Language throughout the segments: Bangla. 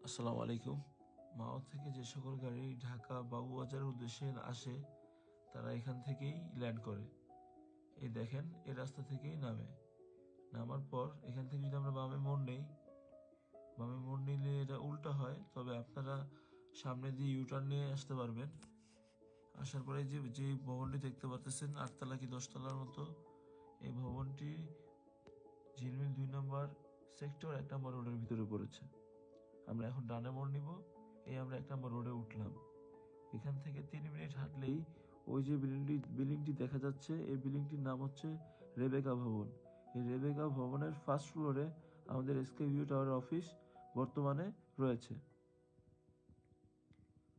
আসসালামু আলাইকুম। মাও থেকে যে সকল গাড়ি ঢাকা বাবুবাজারের উদ্দেশ্যে আসে তারা এখান থেকেই ল্যান্ড করে। এই দেখেন এই রাস্তা থেকেই নামে। নামার পর এখান থেকে যদি আমরা বামে মোড় নেই, বামে মোড় নিলে এটা উল্টা হয়, তবে আপনারা সামনে দিয়ে ইউটার্ন নিয়ে আসতে পারবেন। আসার পরে যে ভবনটি দেখতে পাচ্ছেন 8 তলা কি 10 তলার মতো, এই ভবনটি ঝিলমিল 2 নম্বর সেক্টর 1 নম্বর রোডের ভিতরে পড়েছে। আমরা এখন ডানে মোড় নিব। আমরা 1 নম্বর রোডে উঠলাম। এখান থেকে 3 মিনিট হাঁটলেই ওই যে বিল্ডিংটি দেখা যাচ্ছে, এই বিল্ডিংটির নাম হচ্ছে রেবেকা ভবন। এই রেবেকা ভবনের ফার্স্ট ফ্লোরে আমাদের এসকে ভিউ টাওয়ারের অফিস বর্তমানে রয়েছে।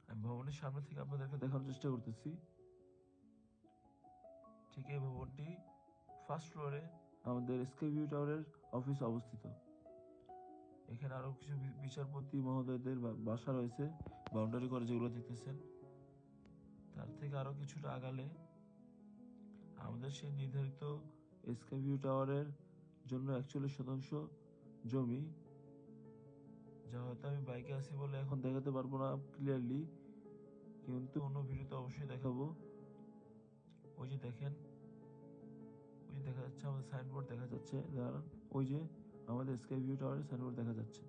আমি ভবনের সামনে থেকে আপনাদেরকে দেখানোর চেষ্টা করতেছি। ঠিক এই ভবনটি ফার্স্ট ফ্লোরে আমাদের এসকে ভিউ টাওয়ারের অফিস অবস্থিত। এখানে আরো কিছু বিচারপতি মহোদয়দের বাসা রয়েছে, বাউন্ডারি করে যেগুলো দেখতেছেন। তার থেকে আরো কিছুটা আগালে আমাদের সেই নির্ধারিত এসকে ভিউ টাওয়ারের জন্য 41% জমি, যা হয়তো আমি বাইকে আছি বলে এখন দেখাতে পারবো না ক্লিয়ারলি, কিন্তু অন্য ভিডিওতে অবশ্যই দেখাবো। ওই যে দেখেন, ওই যে দেখা যাচ্ছে আমাদের সাইনবোর্ড দেখা যাচ্ছে, দাঁড়ান, ওই যে আমাদের স্কাই ভিউ টাওয়ারের সাইনবোর্ড দেখা যাচ্ছে।